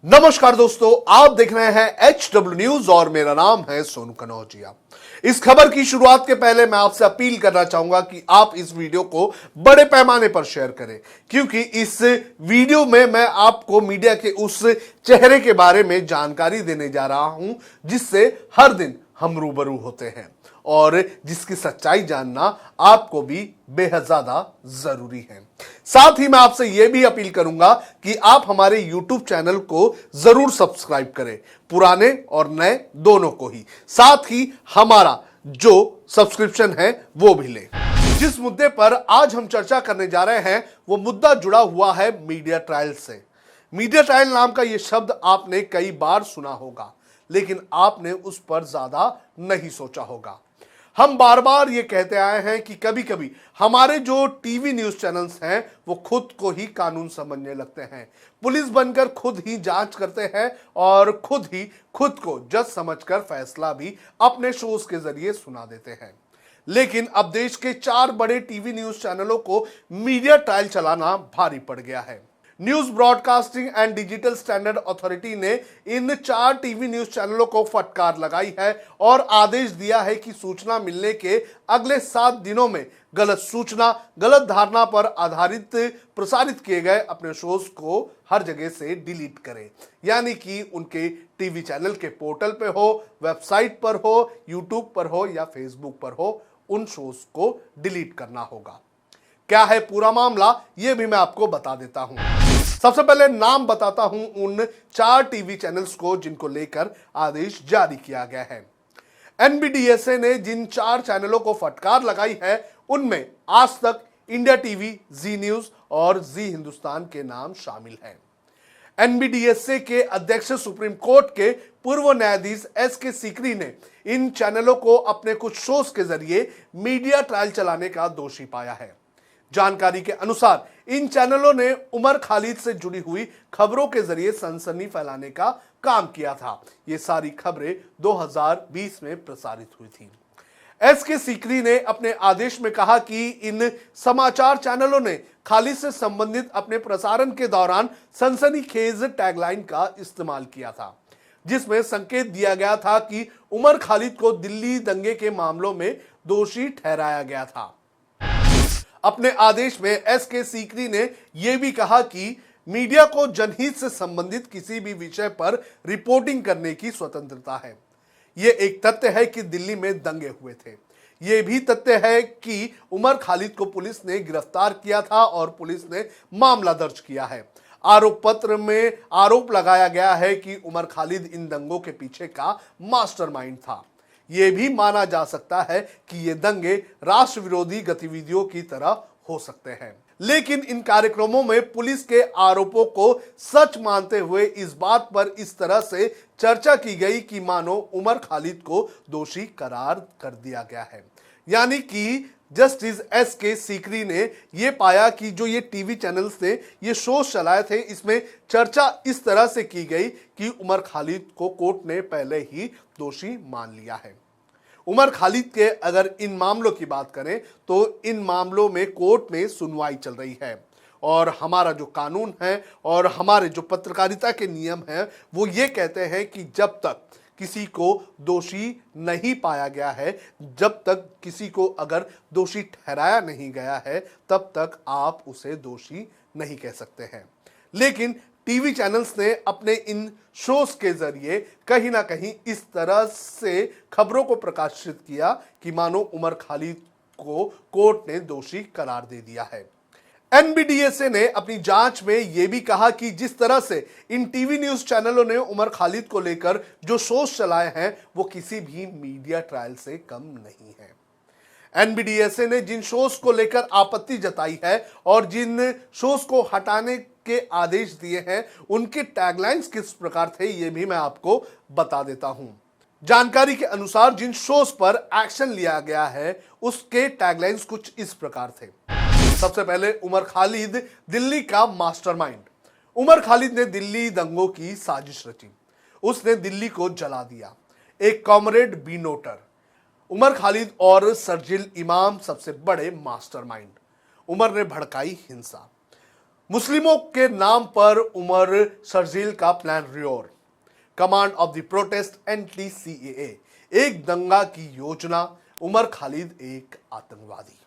नमस्कार दोस्तों, आप देख रहे हैं HW न्यूज और मेरा नाम है सोनू कनौजिया। इस खबर की शुरुआत के पहले मैं आपसे अपील करना चाहूंगा कि आप इस वीडियो को बड़े पैमाने पर शेयर करें, क्योंकि इस वीडियो में मैं आपको मीडिया के उस चेहरे के बारे में जानकारी देने जा रहा हूं जिससे हर दिन हम रूबरू होते हैं और जिसकी सच्चाई जानना आपको भी बेहद ज्यादा जरूरी है। साथ ही मैं आपसे यह भी अपील करूंगा कि आप हमारे YouTube चैनल को जरूर सब्सक्राइब करें, पुराने और नए दोनों को ही। साथ ही हमारा जो सब्सक्रिप्शन है वो भी लें। जिस मुद्दे पर आज हम चर्चा करने जा रहे हैं वो मुद्दा जुड़ा हुआ है मीडिया ट्रायल से। मीडिया ट्रायल नाम का यह शब्द आपने कई बार सुना होगा, लेकिन आपने उस पर ज्यादा नहीं सोचा होगा। हम बार बार ये कहते आए हैं कि कभी कभी हमारे जो टीवी न्यूज चैनल्स हैं वो खुद को ही कानून समझने लगते हैं, पुलिस बनकर खुद ही जांच करते हैं और खुद ही खुद को जज समझकर फैसला भी अपने शोज के जरिए सुना देते हैं। लेकिन अब देश के 4 बड़े टीवी न्यूज चैनलों को मीडिया ट्रायल चलाना भारी पड़ गया है। News broadcasting and digital standard authority ने इन 4 टीवी न्यूज चैनलों को फटकार लगाई है और आदेश दिया है कि सूचना मिलने के अगले 7 दिनों में गलत सूचना, गलत धारणा पर आधारित प्रसारित किए गए अपने शोज को हर जगह से डिलीट करें। यानी कि उनके टीवी चैनल के पोर्टल पे हो, वेबसाइट पर हो, यूट्यूब पर हो या फेसबुक पर हो, उन शोज को डिलीट करना होगा। क्या है पूरा मामला, यह भी मैं आपको बता देता हूं। सबसे पहले नाम बताता हूं उन 4 टीवी चैनल्स को जिनको लेकर आदेश जारी किया गया है। एनबीडीएसए ने जिन 4 चैनलों को फटकार लगाई है उनमें आज तक, इंडिया टीवी, जी न्यूज और जी हिंदुस्तान के नाम शामिल हैं। एनबीडीएसए के अध्यक्ष सुप्रीम कोर्ट के पूर्व न्यायाधीश SK सीकरी ने इन चैनलों को अपने कुछ शोज के जरिए मीडिया ट्रायल चलाने का दोषी पाया है। जानकारी के अनुसार इन चैनलों ने उमर खालिद से जुड़ी हुई खबरों के जरिए सनसनी फैलाने का काम किया था। ये सारी खबरें 2020 में प्रसारित हुई थी। SK सीकरी ने अपने आदेश में कहा कि इन समाचार चैनलों ने खालिद से संबंधित अपने प्रसारण के दौरान सनसनीखेज टैगलाइन का इस्तेमाल किया था, जिसमें संकेत दिया गया था कि उमर खालिद को दिल्ली दंगे के मामलों में दोषी ठहराया गया था। अपने आदेश में SK सीकरी ने यह भी कहा कि मीडिया को जनहित से संबंधित किसी भी विषय पर रिपोर्टिंग करने की स्वतंत्रता है। यह एक तथ्य है कि दिल्ली में दंगे हुए थे। यह भी तथ्य है कि उमर खालिद को पुलिस ने गिरफ्तार किया था और पुलिस ने मामला दर्ज किया है। आरोप पत्र में आरोप लगाया गया है कि उमर खालिद इन दंगों के पीछे का मास्टरमाइंड था। यह भी माना जा सकता है कि ये दंगे राष्ट्र विरोधी गतिविधियों की तरह हो सकते हैं। लेकिन इन कार्यक्रमों में पुलिस के आरोपों को सच मानते हुए इस बात पर इस तरह से चर्चा की गई कि मानो उमर खालिद को दोषी करार कर दिया गया है। यानी कि जस्टिस SK सीकरी ने यह पाया कि जो ये टीवी चैनल्स ने ये शोज चलाए थे, इसमें चर्चा इस तरह से की गई कि उमर खालिद को कोर्ट ने पहले ही दोषी मान लिया है। उमर खालिद के अगर इन मामलों की बात करें तो इन मामलों में कोर्ट में सुनवाई चल रही है और हमारा जो कानून है और हमारे जो पत्रकारिता के नियम हैं वो ये कहते हैं कि जब तक किसी को दोषी नहीं पाया गया है, जब तक किसी को अगर दोषी ठहराया नहीं गया है, तब तक आप उसे दोषी नहीं कह सकते हैं। लेकिन टीवी चैनल्स ने अपने इन शोज के जरिए कहीं ना कहीं इस तरह से खबरों को प्रकाशित किया कि मानो उमर खालिद को कोर्ट ने दोषी करार दे दिया है। एनबीडीएसए ने अपनी जांच में यह भी कहा कि जिस तरह से इन टीवी न्यूज चैनलों ने उमर खालिद को लेकर जो शोज चलाए हैं वो किसी भी मीडिया ट्रायल से कम नहीं है। एनबीडीएसए ने जिन शोज को लेकर आपत्ति जताई है और जिन शोज को हटाने के आदेश दिए हैं उनके टैगलाइंस किस प्रकार थे ये भी मैं आपको बता देता हूं। जानकारी के अनुसार जिन शोज पर एक्शन लिया गया है उसके टैगलाइंस कुछ इस प्रकार थे। सबसे पहले, उमर खालिद दिल्ली का मास्टरमाइंड। उमर खालिद ने दिल्ली दंगों की साजिश रची, उसने दिल्ली को जला दिया। एक कॉमरेड बी नोटर। उमर खालिद और शर्जील इमाम सबसे बड़े मास्टरमाइंड। उमर ने भड़काई हिंसा। मुस्लिमों के नाम पर उमर शर्जील का प्लान रियोर, command of the protest anti CAA, एक दंगा की योजना, उमर खालिद एक आतंकवादी।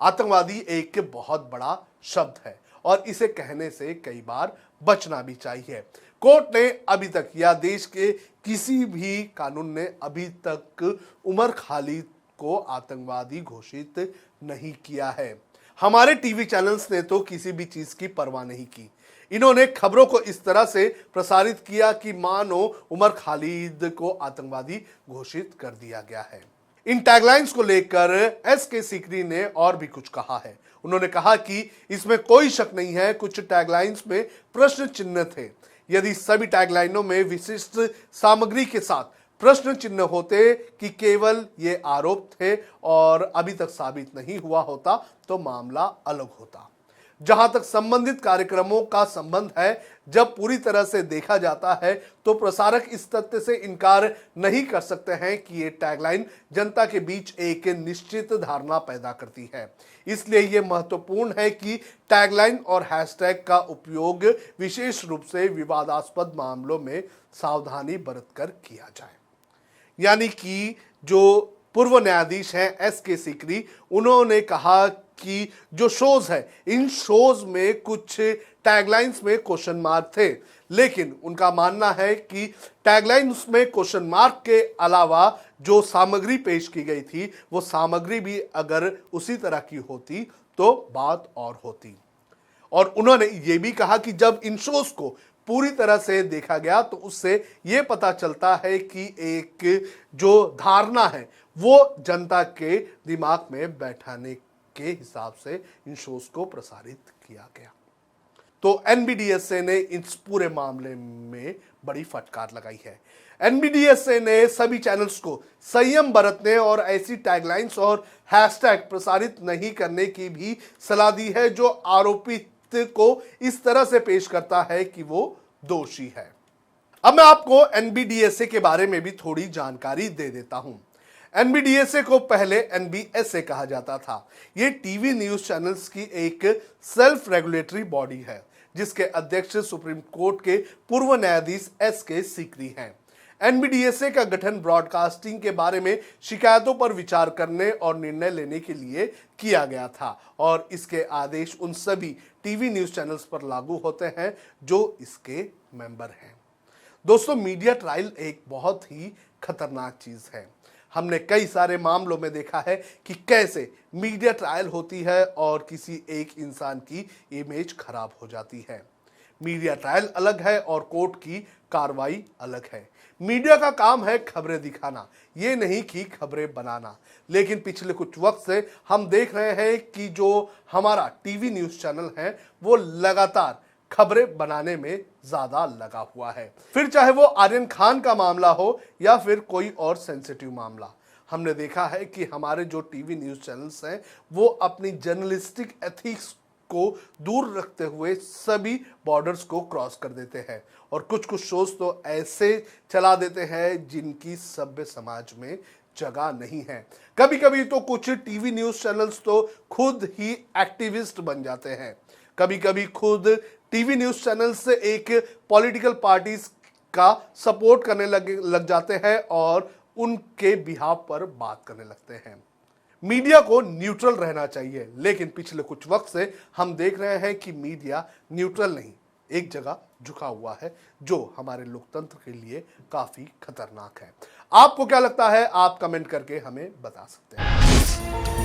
आतंकवादी एक बहुत बड़ा शब्द है और इसे कहने से कई बार बचना भी चाहिए। कोर्ट ने अभी तक या देश के किसी भी कानून ने अभी तक उमर खालिद को आतंकवादी घोषित नहीं किया है। हमारे टीवी चैनल्स ने तो किसी भी चीज की परवाह नहीं की। इन्होंने खबरों को इस तरह से प्रसारित किया कि मानो उमर खालिद को आतंकवादी घोषित कर दिया गया है। इन टैगलाइंस को लेकर एसके सीकरी ने और भी कुछ कहा है। उन्होंने कहा कि इसमें कोई शक नहीं है, कुछ टैगलाइंस में प्रश्न चिन्ह थे। यदि सभी टैगलाइनों में विशिष्ट सामग्री के साथ प्रश्न चिन्ह होते कि केवल ये आरोप थे और अभी तक साबित नहीं हुआ होता तो मामला अलग होता। जहां तक संबंधित कार्यक्रमों का संबंध है, जब पूरी तरह से देखा जाता है तो प्रसारक इस तथ्य से इनकार नहीं कर सकते हैं कि ये टैगलाइन जनता के बीच एक निश्चित धारणा पैदा करती है। इसलिए यह महत्वपूर्ण है कि टैगलाइन और हैशटैग का उपयोग विशेष रूप से विवादास्पद मामलों में सावधानी बरतकर किया जाए। यानी कि जो पूर्व न्यायाधीश हैं एसके सीकरी, उन्होंने कहा कि जो शोज है, इन शोज में कुछ टैगलाइंस में क्वेश्चन मार्क थे, लेकिन उनका मानना है कि टैगलाइंस में क्वेश्चन मार्क के अलावा जो सामग्री पेश की गई थी, वो सामग्री भी अगर उसी तरह की होती तो बात और होती। और उन्होंने ये भी कहा कि जब इन शोज को पूरी तरह से देखा गया तो उससे यह पता चलता है कि एक जो धारणा है वो जनता के दिमाग में बैठाने के हिसाब से इन शोज को प्रसारित किया गया। तो एनबीडीएसए ने इस पूरे मामले में बड़ी फटकार लगाई है। एनबीडीएसए ने सभी चैनल्स को संयम बरतने और ऐसी टैगलाइंस और हैशटैग प्रसारित नहीं करने की भी सलाह दी है जो आरोपित को इस तरह से पेश करता है कि वो दोषी है। अब मैं आपको एनबीडीएसए के बारे में भी थोड़ी जानकारी दे देता हूं। एनबीडीएसए को पहले एनबीएसए कहा जाता था। यह टीवी न्यूज चैनल्स की एक सेल्फ रेगुलेटरी बॉडी है जिसके अध्यक्ष सुप्रीम कोर्ट के पूर्व न्यायाधीश एसके सीकरी हैं। एनबीडीएसए का गठन ब्रॉडकास्टिंग के बारे में शिकायतों पर विचार करने और निर्णय लेने के लिए किया गया था और इसके आदेश उन सभी टीवी न्यूज चैनल्स पर लागू होते हैं जो इसके मेंबर हैं। दोस्तों, मीडिया ट्रायल एक बहुत ही खतरनाक चीज है। हमने कई सारे मामलों में देखा है कि कैसे मीडिया ट्रायल होती है और किसी एक इंसान की इमेज खराब हो जाती है। मीडिया ट्रायल अलग है और कोर्ट की कार्रवाई अलग है। मीडिया का काम है खबरें दिखाना, ये नहीं कि खबरें बनाना। लेकिन पिछले कुछ वक्त से हम देख रहे हैं कि जो हमारा टीवी न्यूज चैनल है वो लगातार खबरें बनाने में ज्यादा लगा हुआ है। फिर चाहे वो आर्यन खान का मामला हो या फिर कोई और सेंसिटिव मामला, हमने देखा है कि हमारे जो टीवी न्यूज चैनल्स हैं वो अपनी जर्नलिस्टिक एथिक्स को दूर रखते हुए सभी बॉर्डर्स को क्रॉस कर देते हैं और कुछ कुछ शोज तो ऐसे चला देते हैं जिनकी सभ्य समाज में जगह नहीं है। कभी कभी तो कुछ टीवी न्यूज चैनल्स तो खुद ही एक्टिविस्ट बन जाते हैं। कभी कभी खुद टीवी न्यूज चैनल से एक पॉलिटिकल पार्टीज का सपोर्ट करने लग जाते हैं और उनके बिहाफ पर बात करने लगते हैं। मीडिया को न्यूट्रल रहना चाहिए, लेकिन पिछले कुछ वक्त से हम देख रहे हैं कि मीडिया न्यूट्रल नहीं, एक जगह झुका हुआ है, जो हमारे लोकतंत्र के लिए काफी खतरनाक है। आपको क्या लगता है? आप कमेंट करके हमें बता सकते हैं।